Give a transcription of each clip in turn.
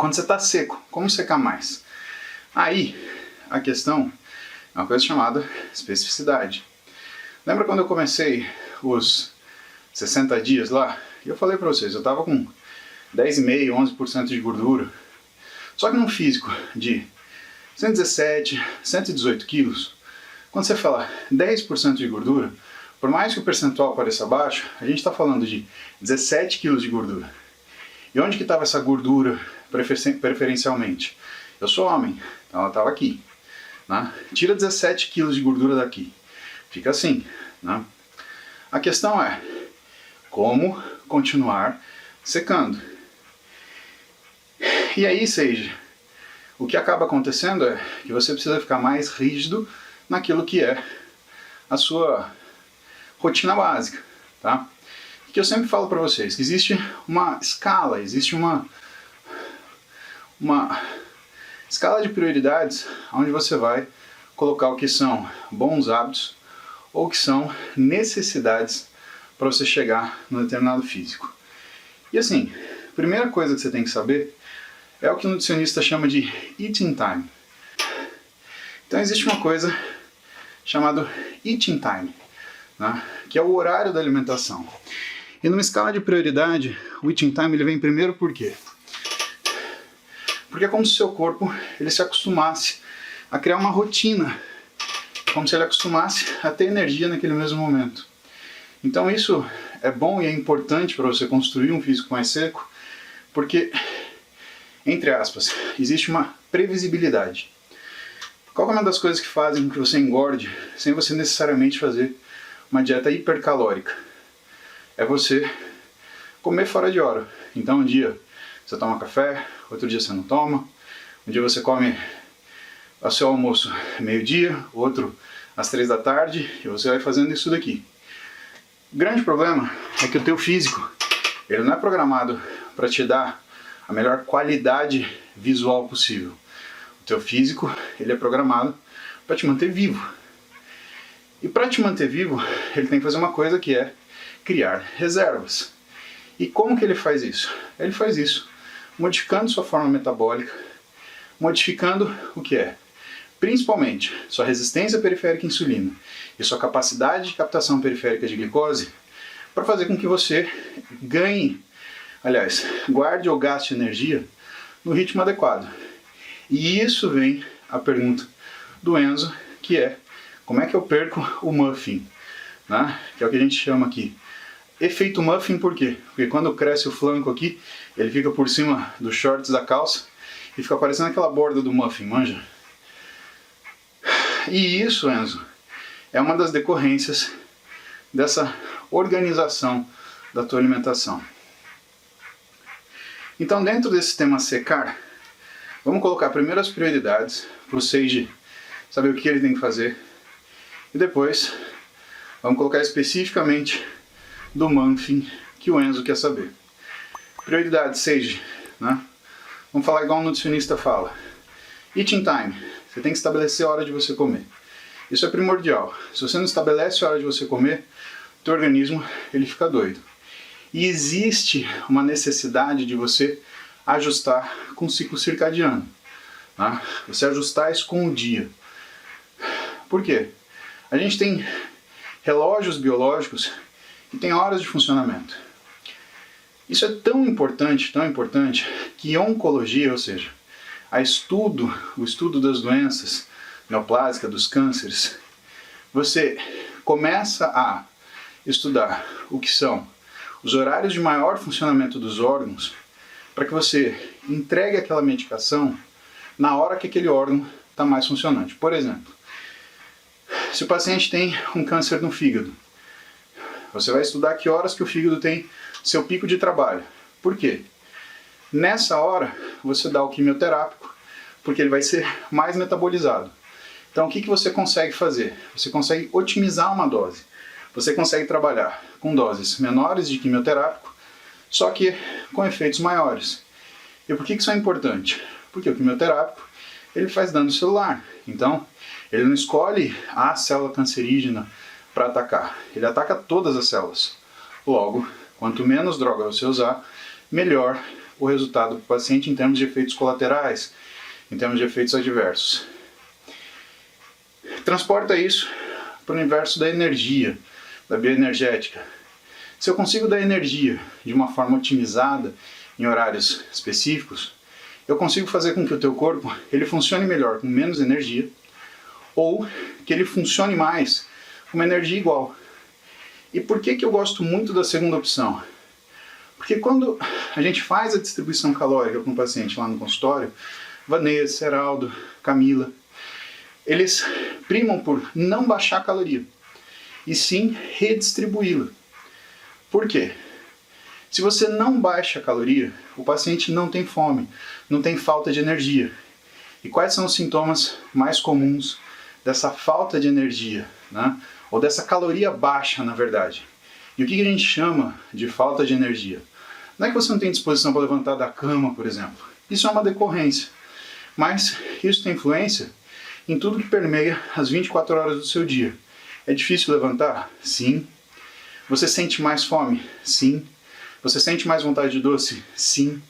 Quando você está seco, como secar mais? Aí, a questão é uma coisa chamada especificidade. Lembra quando eu comecei os 60 dias lá? Eu falei para vocês, eu estava com 10,5%, 11% de gordura. Só que num físico de 117, 118 quilos, quando você fala 10% de gordura, por mais que o percentual pareça baixo, a gente está falando de 17 quilos de gordura. E onde que estava essa gordura preferencialmente? Eu sou homem, então ela estava aqui. Né? Tira 17 quilos de gordura daqui. Fica assim. Né? A questão é como continuar secando. E aí, Sage, o que acaba acontecendo é que você precisa ficar mais rígido naquilo que é a sua rotina básica. Tá? Que eu sempre falo para vocês, que existe uma escala, existe uma escala de prioridades onde você vai colocar o que são bons hábitos ou o que são necessidades para você chegar num determinado físico. E assim, a primeira coisa que você tem que saber é o que o nutricionista chama de eating time. Então existe uma coisa chamada eating time, né, que é o horário da alimentação. E numa escala de prioridade, o eating time ele vem primeiro por quê? Porque é como se o seu corpo ele se acostumasse a criar uma rotina, como se ele acostumasse a ter energia naquele mesmo momento. Então isso é bom e é importante para você construir um físico mais seco, porque, entre aspas, existe uma previsibilidade. Qual é uma das coisas que fazem com que você engorde sem você necessariamente fazer uma dieta hipercalórica? É você comer fora de hora. Então um dia você toma café, outro dia você não toma, um dia você come o seu almoço meio-dia, outro às 3 da tarde, e você vai fazendo isso daqui. O grande problema é que o teu físico, ele não é programado para te dar a melhor qualidade visual possível. O teu físico, ele é programado para te manter vivo. E para te manter vivo, ele tem que fazer uma coisa que é criar reservas. E como que ele faz isso? Ele faz isso modificando sua forma metabólica, modificando o que é? Principalmente sua resistência periférica à insulina e sua capacidade de captação periférica de glicose para fazer com que você ganhe, aliás, guarde ou gaste energia no ritmo adequado. E isso vem a pergunta do Enzo, que é como é que eu perco o muffin? Né? Que é o que a gente chama aqui efeito muffin. Por quê? Porque quando cresce o flanco aqui, ele fica por cima dos shorts da calça e fica parecendo aquela borda do muffin, manja? E isso, Enzo, é uma das decorrências dessa organização da tua alimentação. Então, dentro desse tema secar, vamos colocar primeiro as prioridades para o Sage saber o que ele tem que fazer e depois vamos colocar especificamente do muffin que o Enzo quer saber. Prioridade, Sage, né? Vamos falar igual um nutricionista fala. Eating time, você tem que estabelecer a hora de você comer. Isso é primordial. Se você não estabelece a hora de você comer, o teu organismo ele fica doido. E existe uma necessidade de você ajustar com o ciclo circadiano. Né? Você ajustar isso com o dia. Por quê? A gente tem relógios biológicos que têm horas de funcionamento. Isso é tão importante, que a oncologia, ou seja, o estudo das doenças neoplásicas, dos cânceres, você começa a estudar o que são os horários de maior funcionamento dos órgãos para que você entregue aquela medicação na hora que aquele órgão está mais funcionante. Por exemplo, se o paciente tem um câncer no fígado, você vai estudar que horas que o fígado tem seu pico de trabalho. Por quê? Nessa hora, você dá o quimioterápico, porque ele vai ser mais metabolizado. Então, o que você consegue fazer? Você consegue otimizar uma dose. Você consegue trabalhar com doses menores de quimioterápico, só que com efeitos maiores. E por que isso é importante? Porque o quimioterápico ele faz dano celular. Então, ele não escolhe a célula cancerígena para atacar. Ele ataca todas as células. Logo, quanto menos droga você usar, melhor o resultado para o paciente em termos de efeitos colaterais, em termos de efeitos adversos. Transporta isso para o universo da energia, da bioenergética. Se eu consigo dar energia de uma forma otimizada, em horários específicos, eu consigo fazer com que o teu corpo ele funcione melhor com menos energia, ou que ele funcione mais com uma energia igual. E por que eu gosto muito da segunda opção? Porque quando a gente faz a distribuição calórica para um paciente lá no consultório, Vanessa, Heraldo, Camila, eles primam por não baixar a caloria, e sim redistribuí-la. Por quê? Se você não baixa a caloria, o paciente não tem fome, não tem falta de energia. E quais são os sintomas mais comuns dessa falta de energia, né? Ou dessa caloria baixa, na verdade? E o que a gente chama de falta de energia? Não é que você não tem disposição para levantar da cama, por exemplo. Isso é uma decorrência. Mas isso tem influência em tudo que permeia as 24 horas do seu dia. É difícil levantar? Sim. Você sente mais fome? Sim. Você sente mais vontade de doce? Sim.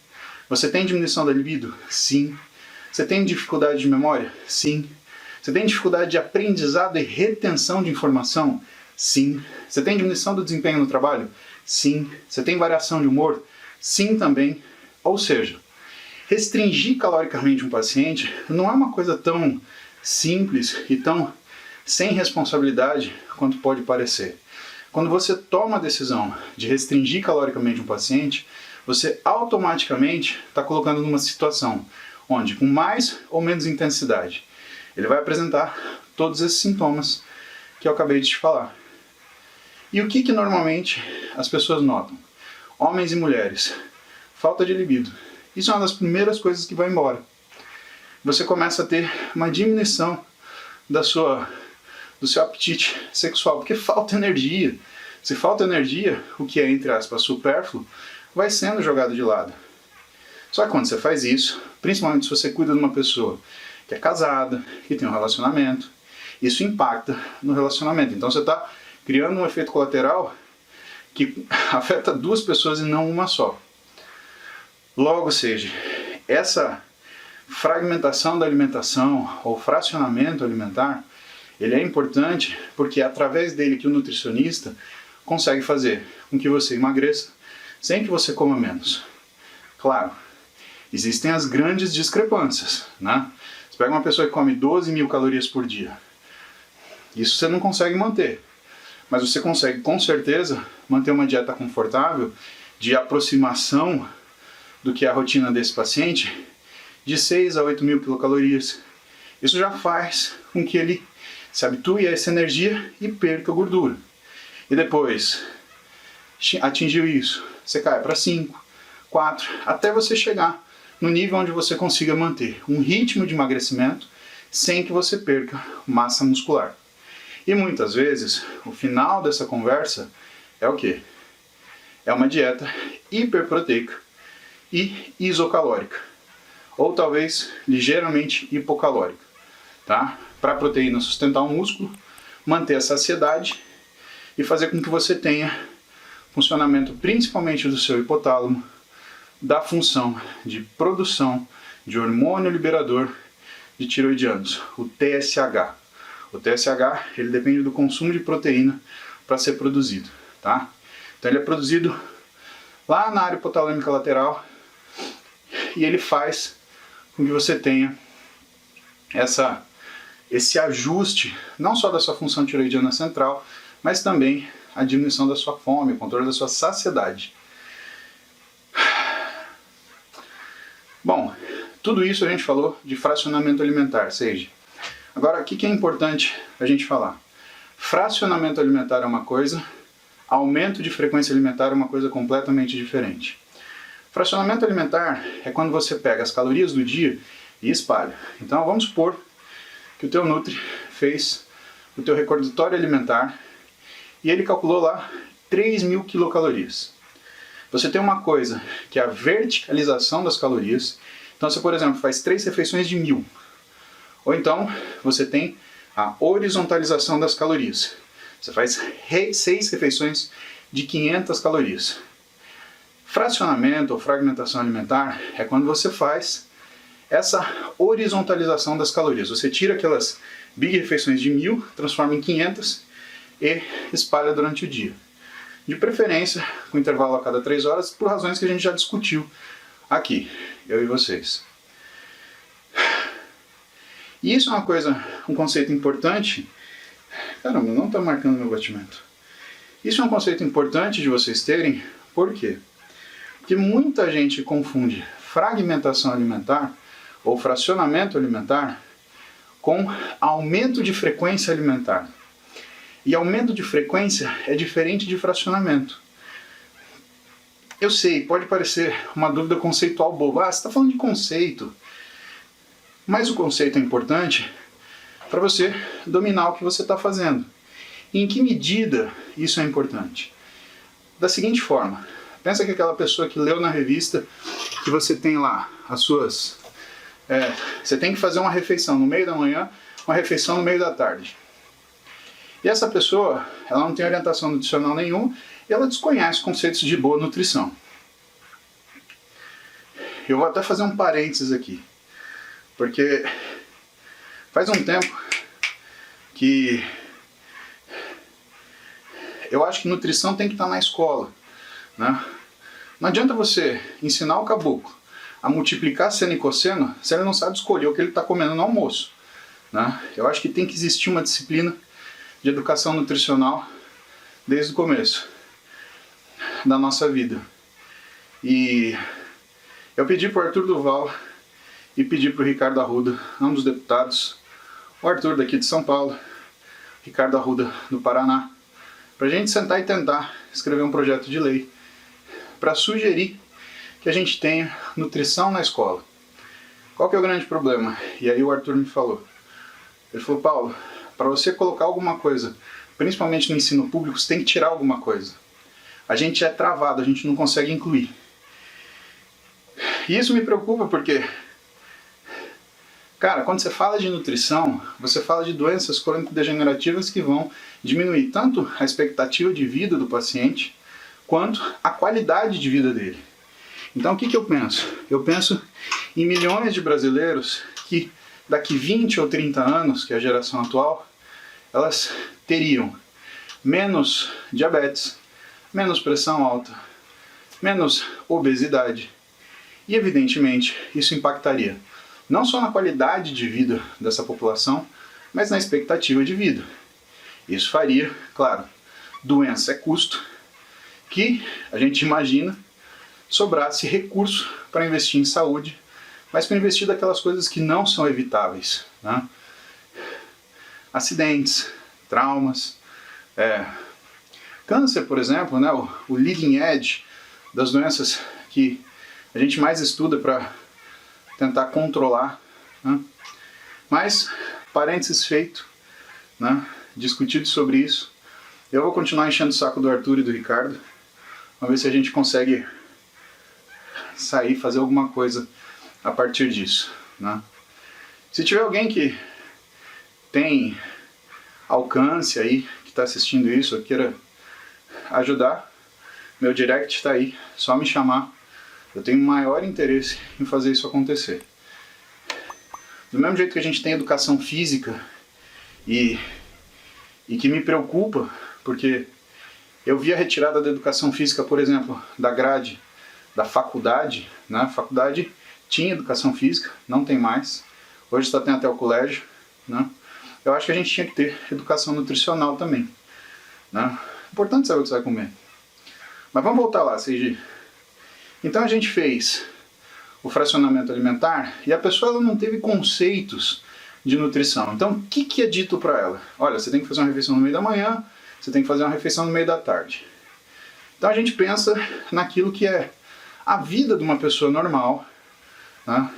Você tem diminuição da libido? Sim. Você tem dificuldade de memória? Sim. Você tem dificuldade de aprendizado e retenção de informação? Sim. Você tem diminuição do desempenho no trabalho? Sim. Você tem variação de humor? Sim também. Ou seja, restringir caloricamente um paciente não é uma coisa tão simples e tão sem responsabilidade quanto pode parecer. Quando você toma a decisão de restringir caloricamente um paciente, você automaticamente está colocando numa situação onde, com mais ou menos intensidade, ele vai apresentar todos esses sintomas que eu acabei de te falar. E o que normalmente as pessoas notam? Homens e mulheres. Falta de libido. Isso é uma das primeiras coisas que vai embora. Você começa a ter uma diminuição do seu apetite sexual, porque falta energia. Se falta energia, o que é, entre aspas, supérfluo, vai sendo jogado de lado. Só que quando você faz isso, principalmente se você cuida de uma pessoa que é casada, que tem um relacionamento, isso impacta no relacionamento. Então você está criando um efeito colateral que afeta duas pessoas e não uma só. Logo seja, essa fragmentação da alimentação ou fracionamento alimentar, ele é importante porque é através dele que o nutricionista consegue fazer com que você emagreça sem que você coma menos. Claro, existem as grandes discrepâncias, né? Você pega uma pessoa que come 12.000 calorias por dia, isso você não consegue manter, mas você consegue com certeza manter uma dieta confortável de aproximação do que é a rotina desse paciente de 6 a 8.000 quilocalorias. Isso já faz com que ele se habitue a essa energia e perca gordura. E depois, atingiu isso, você cai para 5, 4, até você chegar no nível onde você consiga manter um ritmo de emagrecimento sem que você perca massa muscular. E muitas vezes, o final dessa conversa é o quê? É uma dieta hiperproteica e isocalórica, ou talvez ligeiramente hipocalórica, tá? Para a proteína sustentar o músculo, manter a saciedade e fazer com que você tenha funcionamento principalmente do seu hipotálamo, da função de produção de hormônio liberador de tiroidianos, o TSH. O TSH ele depende do consumo de proteína para ser produzido, tá? Então ele é produzido lá na área hipotalâmica lateral e ele faz com que você tenha esse ajuste, não só da sua função tiroidiana central, mas também a diminuição da sua fome, o controle da sua saciedade. Bom, tudo isso a gente falou de fracionamento alimentar, seja. Agora, o que é importante a gente falar? Fracionamento alimentar é uma coisa, aumento de frequência alimentar é uma coisa completamente diferente. Fracionamento alimentar é quando você pega as calorias do dia e espalha. Então vamos supor que o teu Nutri fez o teu recordatório alimentar e ele calculou lá 3.000 quilocalorias. Você tem uma coisa que é a verticalização das calorias. Então você, por exemplo, faz 3 refeições de 1.000. Ou então você tem a horizontalização das calorias. Você faz 6 refeições de 500 calorias. Fracionamento ou fragmentação alimentar é quando você faz essa horizontalização das calorias. Você tira aquelas big refeições de 1000, transforma em 500 e espalha durante o dia. De preferência, com intervalo a cada 3 horas, por razões que a gente já discutiu aqui, eu e vocês. E isso é uma coisa, um conceito importante. Caramba, não está marcando meu batimento. Isso é um conceito importante de vocês terem, por quê? Porque muita gente confunde fragmentação alimentar ou fracionamento alimentar com aumento de frequência alimentar. E aumento de frequência é diferente de fracionamento. Eu sei, pode parecer uma dúvida conceitual boba. Ah, você está falando de conceito. Mas o conceito é importante para você dominar o que você está fazendo. E em que medida isso é importante? Da seguinte forma, pensa que aquela pessoa que leu na revista que você tem lá as suas... você tem que fazer uma refeição no meio da manhã, uma refeição no meio da tarde. E essa pessoa, ela não tem orientação nutricional nenhuma e ela desconhece conceitos de boa nutrição. Eu vou até fazer um parênteses aqui, porque faz um tempo que eu acho que nutrição tem que estar na escola, né? Não adianta você ensinar o caboclo a multiplicar seno e cosseno se ele não sabe escolher o que ele está comendo no almoço, né? Eu acho que tem que existir uma disciplina de educação nutricional desde o começo da nossa vida. E eu pedi para o Arthur Duval e pedi para o Ricardo Arruda, ambos deputados, o Arthur daqui de São Paulo, Ricardo Arruda do Paraná, para a gente sentar e tentar escrever um projeto de lei para sugerir que a gente tenha nutrição na escola. Qual que é o grande problema? E aí o Arthur me falou. Ele falou, Paulo, para você colocar alguma coisa, principalmente no ensino público, você tem que tirar alguma coisa. A gente é travado, a gente não consegue incluir. E isso me preocupa porque, cara, quando você fala de nutrição, você fala de doenças crônico-degenerativas que vão diminuir tanto a expectativa de vida do paciente, quanto a qualidade de vida dele. Então o que eu penso? Eu penso em milhões de brasileiros que daqui 20 ou 30 anos, que é a geração atual, elas teriam menos diabetes, menos pressão alta, menos obesidade. E evidentemente isso impactaria não só na qualidade de vida dessa população, mas na expectativa de vida. Isso faria, claro, doença é custo, que a gente imagina sobrasse recurso para investir em saúde, mas para investir daquelas coisas que não são evitáveis, né? Acidentes, traumas, câncer, por exemplo, né? O leading edge das doenças que a gente mais estuda para tentar controlar, né? Mas, parênteses feito, né? Discutido sobre isso, eu vou continuar enchendo o saco do Arthur e do Ricardo. Vamos ver se a gente consegue sair, fazer alguma coisa a partir disso, né? Se tiver alguém que tem alcance aí, que está assistindo isso, ou queira ajudar, meu direct está aí, só me chamar. Eu tenho maior interesse em fazer isso acontecer. Do mesmo jeito que a gente tem educação física e que me preocupa, porque eu vi a retirada da educação física, por exemplo, da grade da faculdade, né? A faculdade tinha educação física, não tem mais. Hoje só tem até o colégio, né? Eu acho que a gente tinha que ter educação nutricional também, né? Importante saber o que você vai comer. Mas vamos voltar lá, CG. Então a gente fez o fracionamento alimentar e a pessoa ela não teve conceitos de nutrição. Então o que é dito para ela? Olha, você tem que fazer uma refeição no meio da manhã, você tem que fazer uma refeição no meio da tarde. Então a gente pensa naquilo que é a vida de uma pessoa normal, né?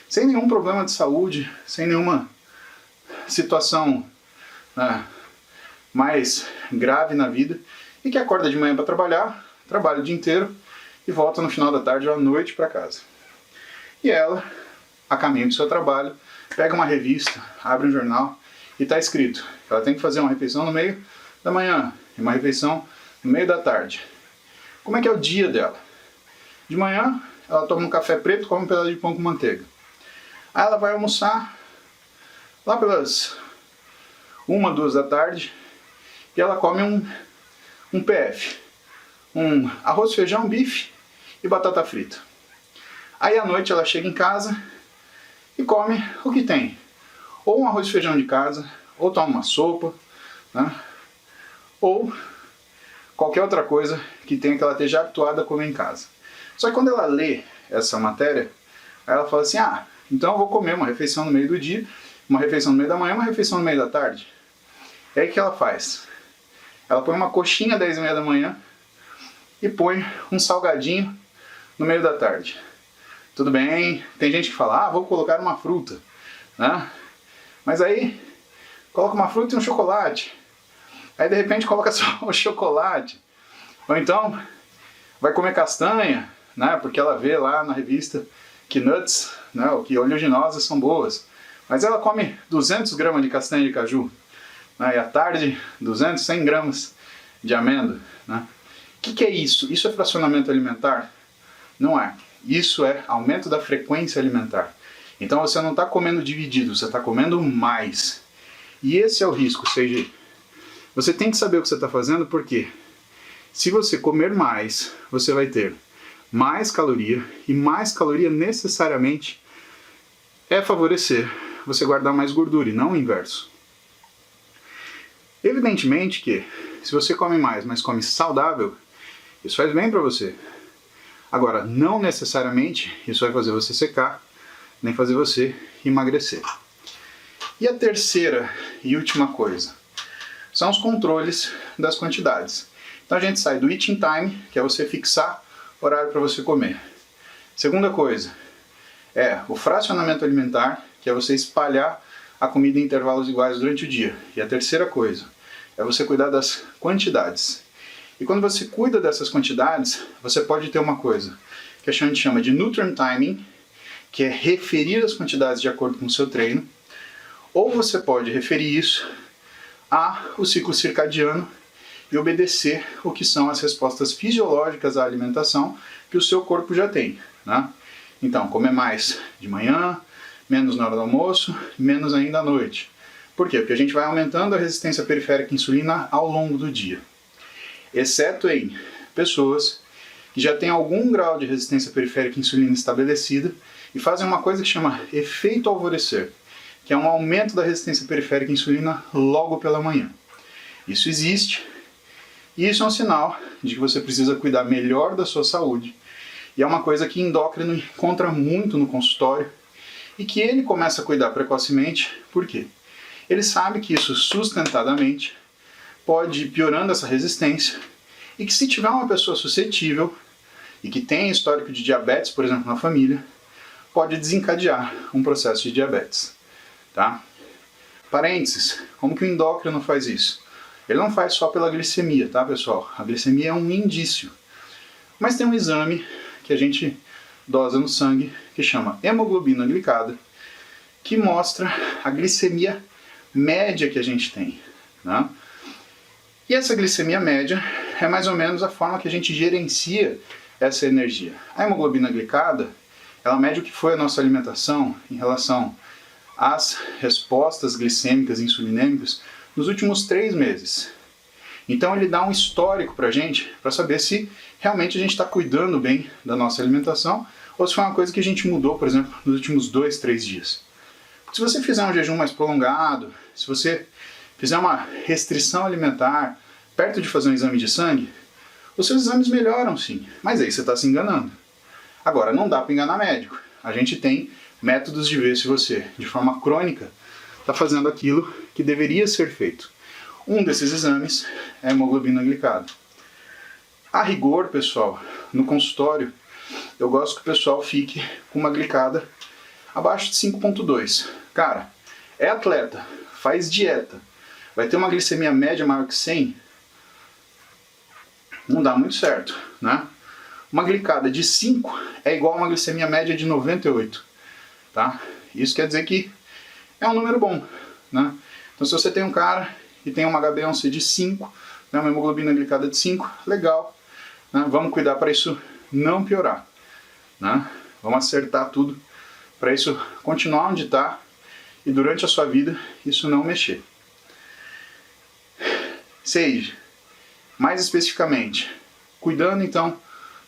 Sem nenhum problema de saúde, sem nenhuma situação, né, mais grave na vida, e que acorda de manhã para trabalhar, trabalha o dia inteiro e volta no final da tarde ou à noite para casa. E ela, a caminho do seu trabalho, pega uma revista, abre um jornal e está escrito que ela tem que fazer uma refeição no meio da manhã e uma refeição no meio da tarde. Como é que é o dia dela? De manhã, ela toma um café preto e come um pedaço de pão com manteiga. Aí ela vai almoçar lá pelas 1, 2 da tarde e ela come um PF, um arroz, feijão, bife e batata frita. Aí à noite ela chega em casa e come o que tem. Ou um arroz e feijão de casa, ou toma uma sopa, né? Ou qualquer outra coisa que tenha que ela esteja habituada a comer em casa. Só que quando ela lê essa matéria, ela fala assim, então eu vou comer uma refeição no meio do dia, uma refeição no meio da manhã, uma refeição no meio da tarde. E aí o que ela faz? Ela põe uma coxinha às 10h30 da manhã e põe um salgadinho no meio da tarde. Tudo bem, tem gente que fala, vou colocar uma fruta, né? Mas aí, coloca uma fruta e um chocolate. Aí de repente coloca só o chocolate. Ou então, vai comer castanha, né? Porque ela vê lá na revista que nuts, né? Que oleaginosas são boas. Mas ela come 200 gramas de castanha de caju. Né? E à tarde, 200, 100 gramas de amêndoa. Né? O que é isso? Isso é fracionamento alimentar? Não é. Isso é aumento da frequência alimentar. Então você não está comendo dividido, você está comendo mais. E esse é o risco, seja, você tem que saber o que você está fazendo, porque se você comer mais, você vai ter mais caloria, e mais caloria necessariamente é favorecer você guardar mais gordura, e não o inverso. Evidentemente que, se você come mais, mas come saudável, isso faz bem para você. Agora, não necessariamente isso vai fazer você secar, nem fazer você emagrecer. E a terceira e última coisa são os controles das quantidades. Então a gente sai do eating time, que é você fixar o horário para você comer. Segunda coisa é o fracionamento alimentar, que é você espalhar a comida em intervalos iguais durante o dia. E a terceira coisa é você cuidar das quantidades. E quando você cuida dessas quantidades, você pode ter uma coisa que a gente chama de nutrient timing, que é referir as quantidades de acordo com o seu treino, ou você pode referir isso ao ciclo circadiano e obedecer o que são as respostas fisiológicas à alimentação que o seu corpo já tem, né? Então, comer mais de manhã, menos na hora do almoço, menos ainda à noite. Por quê? Porque a gente vai aumentando a resistência periférica à insulina ao longo do dia. Exceto em pessoas que já têm algum grau de resistência periférica à insulina estabelecida e fazem uma coisa que chama efeito alvorecer, que é um aumento da resistência periférica à insulina logo pela manhã. Isso existe, e isso é um sinal de que você precisa cuidar melhor da sua saúde, e é uma coisa que endócrino encontra muito no consultório, e que ele começa a cuidar precocemente. Por quê? Ele sabe que isso sustentadamente pode ir piorando essa resistência, e que se tiver uma pessoa suscetível e que tem histórico de diabetes, por exemplo, na família, pode desencadear um processo de diabetes. Tá? Parênteses, como que o endócrino faz isso? Ele não faz só pela glicemia, tá, pessoal? A glicemia é um indício. Mas tem um exame que a gente dosa no sangue, que chama hemoglobina glicada, que mostra a glicemia média que a gente tem, né? E essa glicemia média é mais ou menos a forma que a gente gerencia essa energia. A hemoglobina glicada, ela mede o que foi a nossa alimentação em relação às respostas glicêmicas e insulinêmicas nos últimos 3 meses. Então ele dá um histórico para a gente, para saber se realmente a gente está cuidando bem da nossa alimentação, ou se foi uma coisa que a gente mudou, por exemplo, nos últimos 2, 3 dias. Se você fizer um jejum mais prolongado, se você fizer uma restrição alimentar perto de fazer um exame de sangue, os seus exames melhoram sim, mas aí você está se enganando. Agora, não dá para enganar médico. A gente tem métodos de ver se você, de forma crônica, está fazendo aquilo que deveria ser feito. Um desses exames é a hemoglobina glicada. A rigor, pessoal, no consultório, eu gosto que o pessoal fique com uma glicada abaixo de 5,2. Cara, é atleta, faz dieta, vai ter uma glicemia média maior que 100, não dá muito certo, né? Uma glicada de 5 é igual a uma glicemia média de 98, tá? Isso quer dizer que é um número bom, né? Então se você tem um cara que tem uma HbA1c de 5, né, uma hemoglobina glicada de 5, legal, né? Vamos cuidar para isso não piorar. né? Vamos acertar tudo para isso continuar onde está e durante a sua vida isso não mexer. Sage, mais especificamente, cuidando então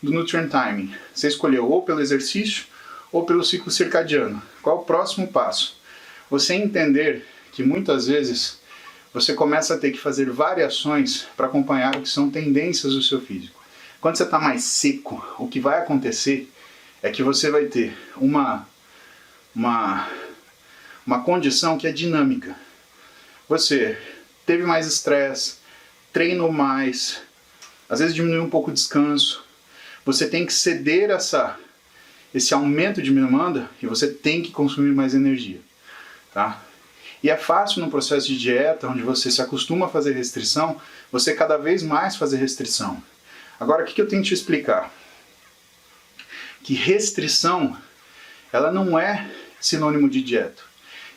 do nutrient timing. Você escolheu ou pelo exercício ou pelo ciclo circadiano. Qual o próximo passo? Você entender que muitas vezes você começa a ter que fazer variações para acompanhar o que são tendências do seu físico. Quando você está mais seco, o que vai acontecer é que você vai ter uma condição que é dinâmica. Você teve mais estresse, treinou mais, às vezes diminuiu um pouco o descanso. Você tem que ceder esse aumento de demanda e você tem que consumir mais energia, tá? E é fácil no processo de dieta, onde você se acostuma a fazer restrição, você cada vez mais fazer restrição. Agora, o que eu tenho que te explicar? Que restrição, ela não é sinônimo de dieta.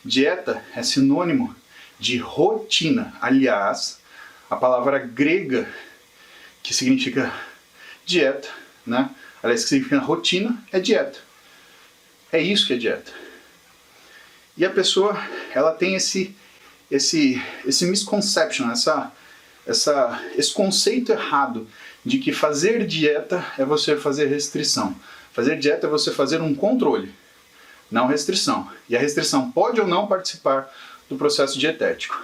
Dieta é sinônimo de rotina. Aliás, a palavra grega que significa dieta, né? Aliás, que significa rotina, é dieta. É isso que é dieta. E a pessoa, ela tem esse misconception, esse conceito errado de que fazer dieta é você fazer restrição. Fazer dieta é você fazer um controle, não restrição. E a restrição pode ou não participar do processo dietético.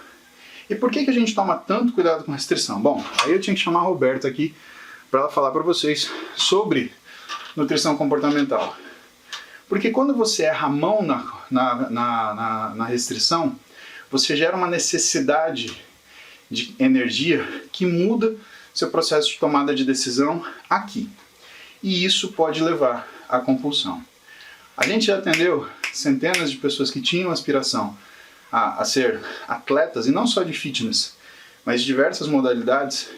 E por que a gente toma tanto cuidado com restrição? Bom, aí eu tinha que chamar a Roberta aqui para ela falar para vocês sobre nutrição comportamental. Porque quando você erra a mão na restrição, você gera uma necessidade de energia que muda seu processo de tomada de decisão aqui. E isso pode levar à compulsão. A gente já atendeu centenas de pessoas que tinham aspiração a ser atletas, e não só de fitness, mas de diversas modalidades,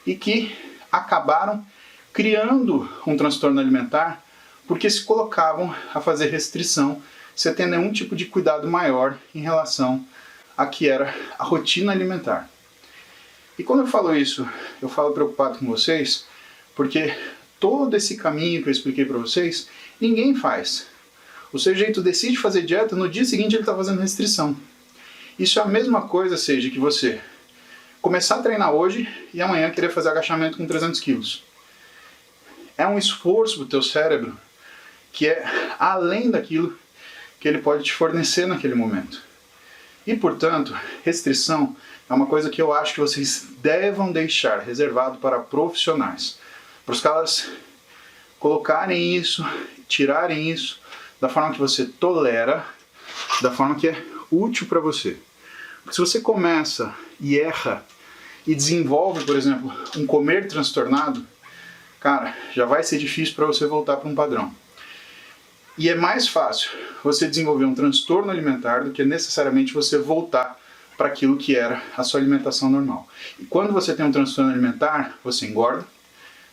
e que acabaram criando um transtorno alimentar porque se colocavam a fazer restrição sem ter nenhum tipo de cuidado maior em relação a que era a rotina alimentar. E quando eu falo isso, eu falo preocupado com vocês, porque todo esse caminho que eu expliquei para vocês, ninguém faz. O sujeito decide fazer dieta, no dia seguinte ele está fazendo restrição. Isso é a mesma coisa, seja que você começar a treinar hoje e amanhã querer fazer agachamento com 300 quilos. É um esforço para o teu cérebro que é além daquilo que ele pode te fornecer naquele momento. E, portanto, restrição é uma coisa que eu acho que vocês devem deixar reservado para profissionais. Para os caras colocarem isso, tirarem isso da forma que você tolera, da forma que é útil para você. Porque se você começa e erra e desenvolve, por exemplo, um comer transtornado, cara, já vai ser difícil para você voltar para um padrão. E é mais fácil você desenvolver um transtorno alimentar do que necessariamente você voltar para aquilo que era a sua alimentação normal. E quando você tem um transtorno alimentar, você engorda,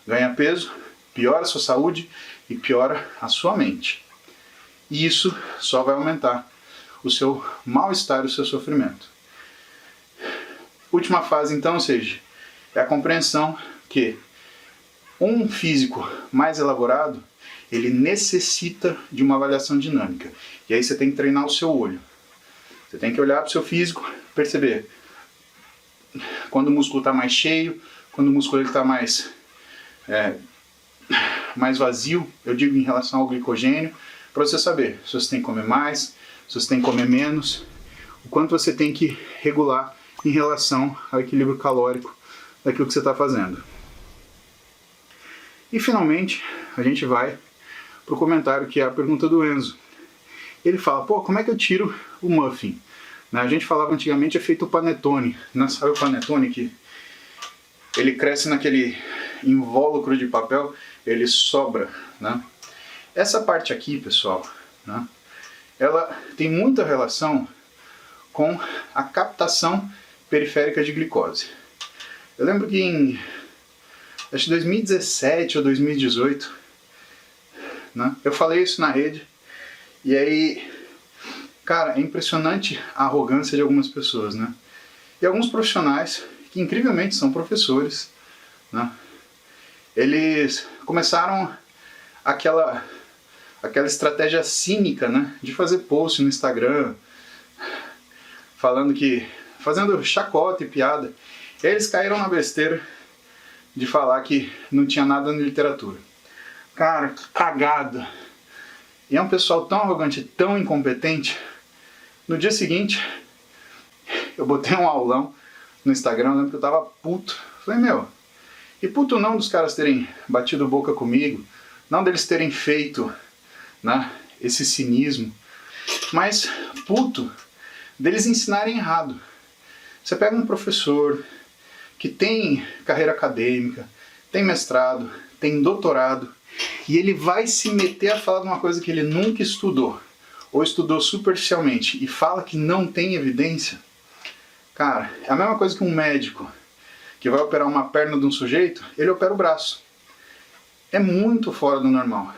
ganha peso, piora a sua saúde e piora a sua mente. E isso só vai aumentar o seu mal-estar e o seu sofrimento. Última fase, então, ou seja, é a compreensão que um físico mais elaborado, ele necessita de uma avaliação dinâmica. E aí você tem que treinar o seu olho. Você tem que olhar para o seu físico, perceber quando o músculo está mais cheio, quando o músculo está mais vazio, eu digo em relação ao glicogênio, para você saber se você tem que comer mais, se você tem que comer menos, o quanto você tem que regular em relação ao equilíbrio calórico daquilo que você está fazendo. E finalmente, a gente vai para o comentário que é a pergunta do Enzo. Ele fala, pô, como é que eu tiro o muffin? Né? A gente falava antigamente, é feito o panetone. Não sabe o panetone que ele cresce naquele invólucro de papel, ele sobra, né? Essa parte aqui, pessoal, né, ela tem muita relação com a captação periférica de glicose. Eu lembro que em acho que 2017 ou 2018, né, eu falei isso na rede, e aí, cara, é impressionante a arrogância de algumas pessoas, né? E alguns profissionais, que incrivelmente são professores, né, eles começaram aquela aquela estratégia cínica, né, de fazer post no Instagram, fazendo chacota e piada. E aí eles caíram na besteira de falar que não tinha nada na literatura. Cara, que cagada. E é um pessoal tão arrogante, tão incompetente. No dia seguinte, eu botei um aulão no Instagram, eu lembro que eu tava puto. Falei, meu, e puto não dos caras terem batido boca comigo, não deles terem feito, né, esse cinismo, mas puto deles ensinarem errado. Você pega um professor que tem carreira acadêmica, tem mestrado, tem doutorado, e ele vai se meter a falar de uma coisa que ele nunca estudou, ou estudou superficialmente, e fala que não tem evidência. Cara, é a mesma coisa que um médico que vai operar uma perna de um sujeito, ele opera o braço. É muito fora do normal.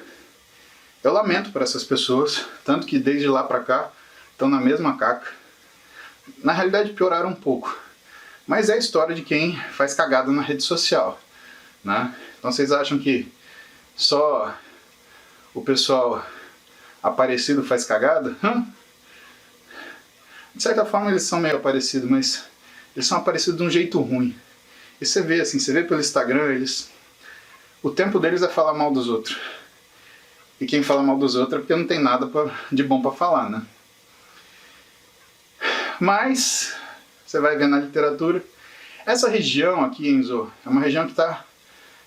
Eu lamento por essas pessoas, tanto que desde lá pra cá estão na mesma caca. Na realidade pioraram um pouco, mas é a história de quem faz cagada na rede social, né? Então vocês acham que só o pessoal aparecido faz cagada? De certa forma eles são meio aparecidos, mas eles são aparecidos de um jeito ruim. E você vê assim, você vê pelo Instagram, o tempo deles é falar mal dos outros. E quem fala mal dos outros é porque não tem nada de bom pra falar, né? Mas, você vai ver na literatura, essa região aqui, Enzo, é uma região que está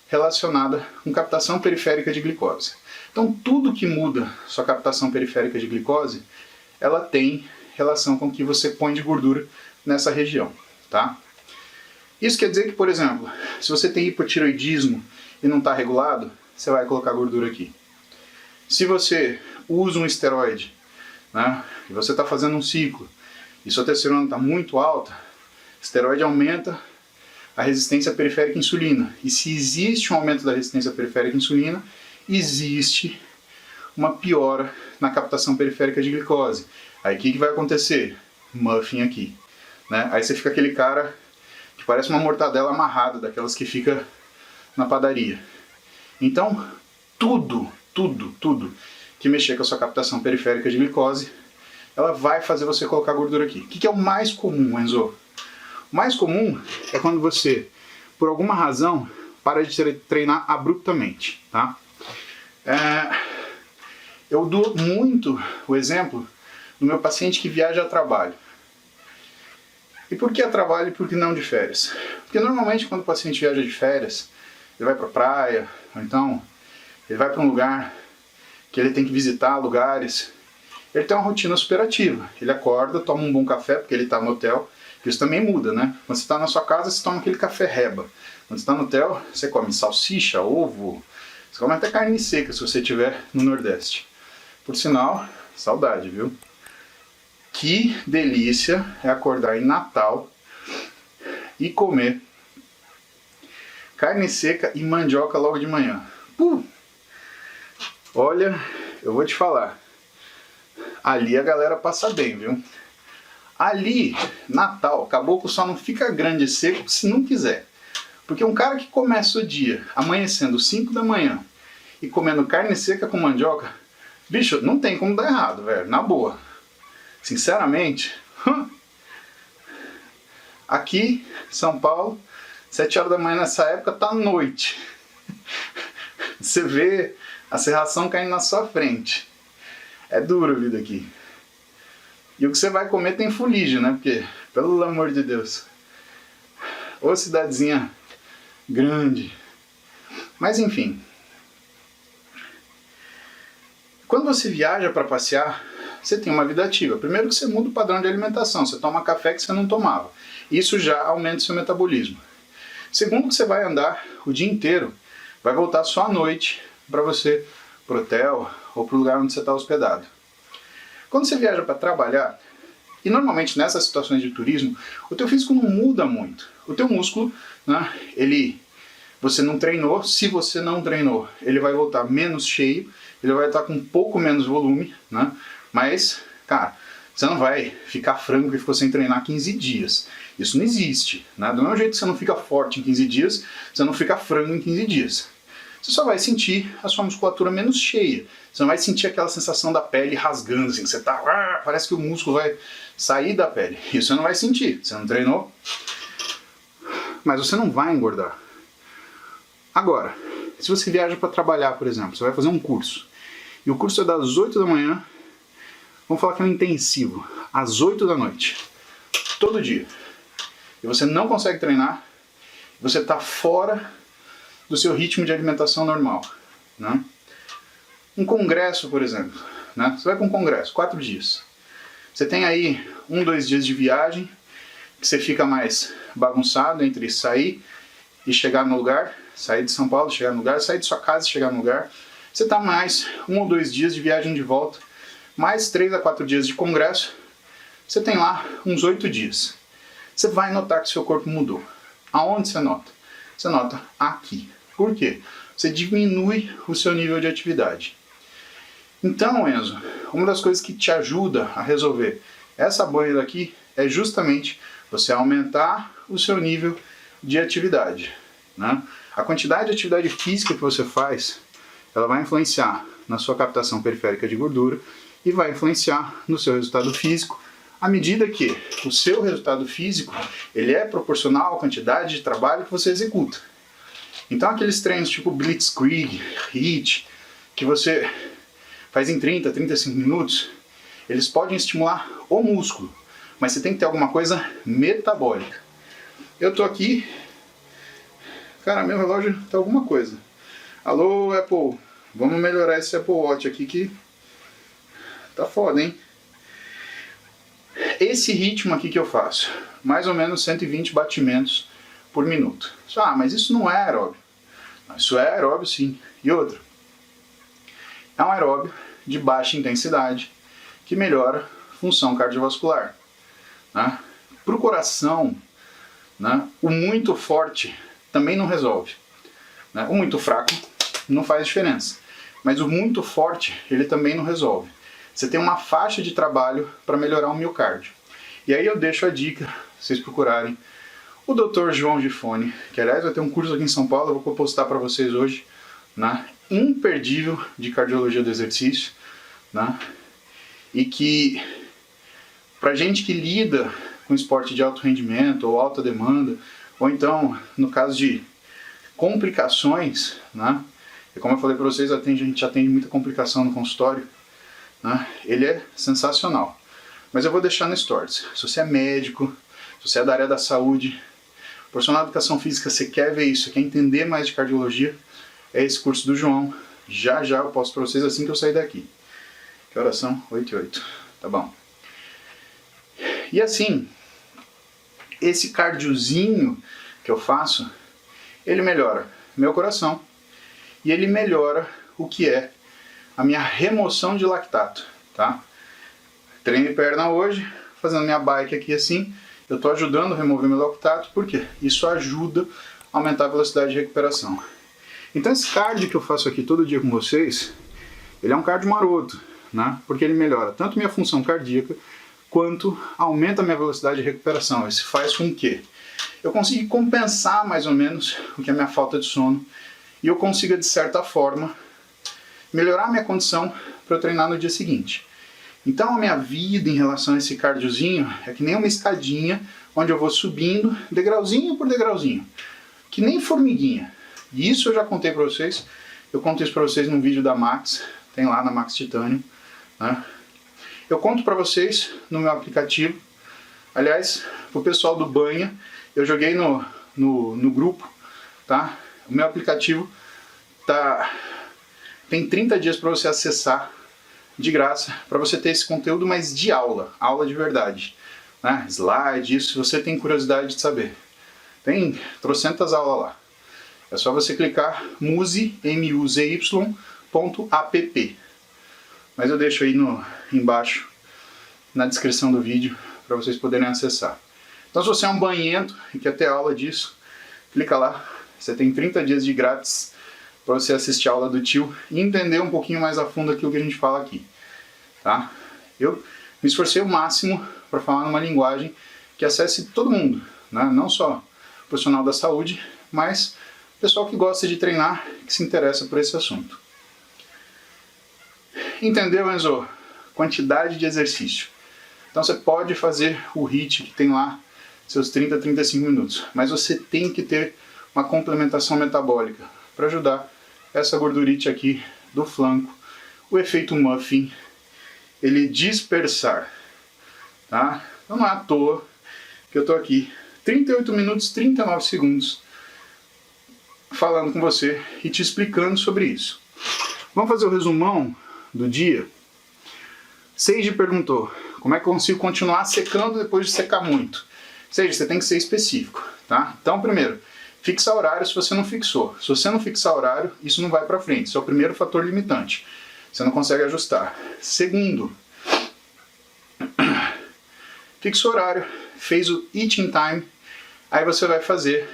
relacionada com captação periférica de glicose. Então, tudo que muda sua captação periférica de glicose, ela tem relação com o que você põe de gordura nessa região, tá? Isso quer dizer que, por exemplo, se você tem hipotireoidismo e não está regulado, você vai colocar gordura aqui. Se você usa um esteroide, né, e você está fazendo um ciclo, e sua testosterona está muito alta, esteroide aumenta a resistência periférica à insulina. E se existe um aumento da resistência periférica à insulina, existe uma piora na captação periférica de glicose. Aí o que vai acontecer? Muffin aqui, né? Aí você fica aquele cara que parece uma mortadela amarrada, daquelas que fica na padaria. Então, tudo que mexer com a sua captação periférica de glicose, ela vai fazer você colocar gordura aqui. O que é o mais comum, Enzo? O mais comum é quando você, por alguma razão, para de treinar abruptamente, tá? Eu dou muito o exemplo do meu paciente que viaja a trabalho. E por que a trabalho e por que não de férias? Porque normalmente quando o paciente viaja de férias, ele vai para a praia, ou então ele vai para um lugar que ele tem que visitar lugares. Ele tem uma rotina superativa. Ele acorda, toma um bom café, porque ele está no hotel. Isso também muda, né? Quando você está na sua casa, você toma aquele café reba. Quando você está no hotel, você come salsicha, ovo, você come até carne seca, se você estiver no Nordeste. Por sinal, saudade, viu? Que delícia é acordar em Natal e comer carne seca e mandioca logo de manhã. Olha, eu vou te falar. Ali a galera passa bem, viu? Ali, Natal, caboclo só não fica grande e seco se não quiser. Porque um cara que começa o dia amanhecendo 5 da manhã e comendo carne seca com mandioca, bicho, não tem como dar errado, velho, na boa. Sinceramente, aqui, São Paulo, 7 horas da manhã nessa época tá noite. Você vê a serração caindo na sua frente. É duro a vida aqui. E o que você vai comer tem fuligem, né? Porque, pelo amor de Deus, ô cidadezinha grande. Mas enfim. Quando você viaja para passear, você tem uma vida ativa. Primeiro que você muda o padrão de alimentação. Você toma café que você não tomava. Isso já aumenta o seu metabolismo. Segundo que você vai andar o dia inteiro. Vai voltar só à noite para você pro hotel ou pro lugar onde você está hospedado. Quando você viaja para trabalhar, e normalmente nessas situações de turismo, o teu físico não muda muito. O teu músculo, né, você não treinou, se você não treinou, ele vai voltar menos cheio, ele vai estar com um pouco menos volume, né, mas, cara, você não vai ficar frango que ficou sem treinar 15 dias. Isso não existe, né? Do mesmo jeito que você não fica forte em 15 dias, você não fica frango em 15 dias. você só vai sentir a sua musculatura menos cheia. Você não vai sentir aquela sensação da pele rasgando, assim, você tá, parece que o músculo vai sair da pele. Isso você não vai sentir, você não treinou, mas você não vai engordar. Agora, se você viaja para trabalhar, por exemplo, você vai fazer um curso, e o curso é das 8 da manhã, vamos falar que é um intensivo, às 8 da noite, todo dia, e você não consegue treinar, você está fora do seu ritmo de alimentação normal, né? Um congresso, por exemplo, né? Você vai para um congresso, 4 dias. Você tem aí 1, 2 dias de viagem, que você fica mais bagunçado entre sair e chegar no lugar, sair de São Paulo, chegar no lugar, sair de sua casa e chegar no lugar. Você está mais 1 ou 2 dias de viagem de volta, mais 3 a 4 dias de congresso, você tem lá uns 8 dias. Você vai notar que seu corpo mudou. Aonde você nota? Você nota aqui. Por quê? Você diminui o seu nível de atividade. Então, Enzo, uma das coisas que te ajuda a resolver essa banha daqui é justamente você aumentar o seu nível de atividade, né? A quantidade de atividade física que você faz, ela vai influenciar na sua captação periférica de gordura e vai influenciar no seu resultado físico, à medida que o seu resultado físico ele é proporcional à quantidade de trabalho que você executa. Então aqueles treinos tipo Blitzkrieg, HIIT, que você faz em 30, 35 minutos, eles podem estimular o músculo, mas você tem que ter alguma coisa metabólica. Eu tô aqui, cara, meu relógio tá alguma coisa. Alô, Apple, vamos melhorar esse Apple Watch aqui que tá foda, hein? Esse ritmo aqui que eu faço, mais ou menos 120 batimentos por minuto. Ah, mas isso não é aeróbio. Isso é aeróbio sim. E outro, é um aeróbio de baixa intensidade que melhora a função cardiovascular, né? Para o coração, né, o muito forte também não resolve, né? O muito fraco não faz diferença, mas o muito forte ele também não resolve. Você tem uma faixa de trabalho para melhorar o miocárdio. E aí eu deixo a dica, vocês procurarem o Dr. João Gifone, que aliás vai ter um curso aqui em São Paulo, eu vou postar para vocês hoje, né? Imperdível de cardiologia do exercício, né? E que pra gente que lida com esporte de alto rendimento ou alta demanda, ou então no caso de complicações, né? E como eu falei para vocês, a gente atende muita complicação no consultório, né? Ele é sensacional. Mas eu vou deixar no Stories. Se você é médico, se você é da área da saúde, profissional de educação física, você quer ver isso, quer entender mais de cardiologia, é esse curso do João. Já já eu posto para vocês assim que eu sair daqui. Que horas são? 8h08. Tá bom. E assim, esse cardiozinho que eu faço, ele melhora meu coração e ele melhora o que é a minha remoção de lactato, tá? Treino perna hoje, fazendo minha bike aqui assim, eu estou ajudando a remover meu lactato, por quê? Isso ajuda a aumentar a velocidade de recuperação. Então esse cardio que eu faço aqui todo dia com vocês, ele é um cardio maroto, né? Porque ele melhora tanto minha função cardíaca, quanto aumenta a minha velocidade de recuperação. Isso faz com que eu consiga compensar mais ou menos o que é a minha falta de sono, e eu consiga de certa forma melhorar a minha condição para eu treinar no dia seguinte. Então a minha vida em relação a esse cardiozinho é que nem uma escadinha onde eu vou subindo degrauzinho por degrauzinho, que nem formiguinha. E isso eu já contei para vocês, eu conto isso para vocês num vídeo da Max, tem lá na Max Titanium, né? Eu conto para vocês no meu aplicativo, aliás, pro pessoal do Banha, eu joguei no grupo, tá? O meu aplicativo tem 30 dias para você acessar de graça, para você ter esse conteúdo, mas de aula de verdade, né? Slide, isso, se você tem curiosidade de saber. Tem trocentas aulas lá. É só você clicar muse, muzy.app. Mas eu deixo aí embaixo, na descrição do vídeo, para vocês poderem acessar. Então se você é um banhento e quer ter aula disso, clica lá. Você tem 30 dias de grátis para você assistir a aula do tio e entender um pouquinho mais a fundo aquilo que a gente fala aqui, tá? Eu me esforcei o máximo para falar numa linguagem que acesse todo mundo, né? Não só o profissional da saúde, mas pessoal que gosta de treinar, que se interessa por esse assunto. Entendeu, Enzo? Quantidade de exercício. Então você pode fazer o HIIT que tem lá seus 30 a 35 minutos, mas você tem que ter uma complementação metabólica para ajudar essa gordurite aqui do flanco, o efeito muffin, ele dispersar, tá? Então não é à toa que eu tô aqui 38 minutos 39 segundos falando com você e te explicando sobre isso. Vamos fazer o resumão do dia. Seiji perguntou, como é que eu consigo continuar secando depois de secar muito? Seiji, você tem que ser específico, tá? Então, primeiro, fixa horário se você não fixou. Se você não fixar horário, isso não vai para frente. Isso é o primeiro fator limitante. Você não consegue ajustar. Segundo, fixa o horário, fez o eating time, aí você vai fazer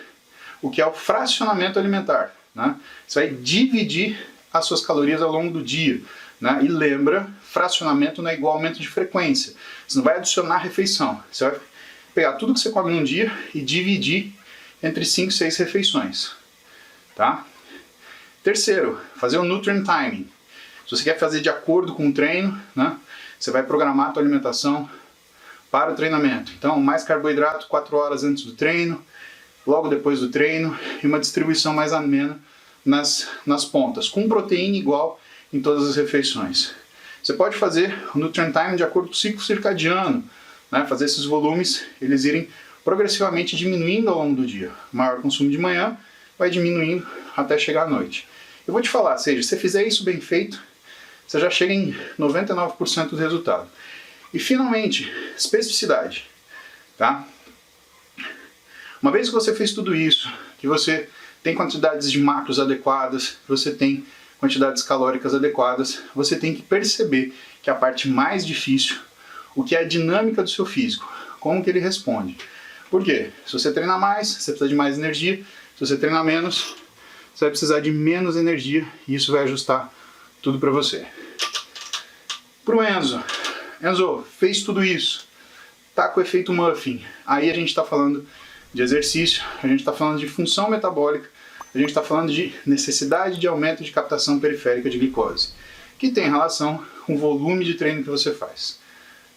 o que é o fracionamento alimentar, né? Você vai dividir as suas calorias ao longo do dia, né? E lembra, fracionamento não é igual aumento de frequência. Você não vai adicionar refeição. Você vai pegar tudo que você come num dia e dividir entre 5 e 6 refeições, tá? Terceiro, fazer o nutrient timing. Se você quer fazer de acordo com o treino, né? Você vai programar a tua alimentação para o treinamento. Então, mais carboidrato 4 horas antes do treino, logo depois do treino, e uma distribuição mais amena nas pontas, com proteína igual em todas as refeições. Você pode fazer o nutrient time de acordo com o ciclo circadiano, né? Fazer esses volumes, eles irem progressivamente diminuindo ao longo do dia. O maior consumo de manhã vai diminuindo até chegar à noite. Eu vou te falar, seja, se você fizer isso bem feito, você já chega em 99% do resultado. E finalmente, especificidade, tá? Uma vez que você fez tudo isso, que você tem quantidades de macros adequadas, que você tem quantidades calóricas adequadas, você tem que perceber que a parte mais difícil, o que é a dinâmica do seu físico, como que ele responde. Por quê? Se você treinar mais, você precisa de mais energia, se você treinar menos, você vai precisar de menos energia e isso vai ajustar tudo para você. Pro Enzo, fez tudo isso, tá com o efeito muffin, aí a gente está falando de exercício, a gente está falando de função metabólica, a gente está falando de necessidade de aumento de captação periférica de glicose, que tem relação com o volume de treino que você faz,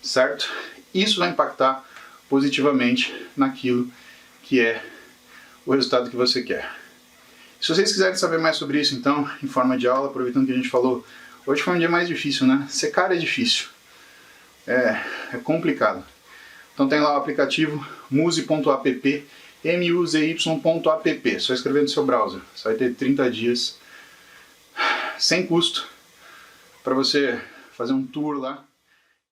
certo? Isso vai impactar positivamente naquilo que é o resultado que você quer. Se vocês quiserem saber mais sobre isso, então, em forma de aula, aproveitando que a gente falou, hoje foi um dia mais difícil, né? Secar é difícil, é complicado. Então tem lá o aplicativo muse.app, muzy.app, só escrever no seu browser. Você vai ter 30 dias sem custo para você fazer um tour lá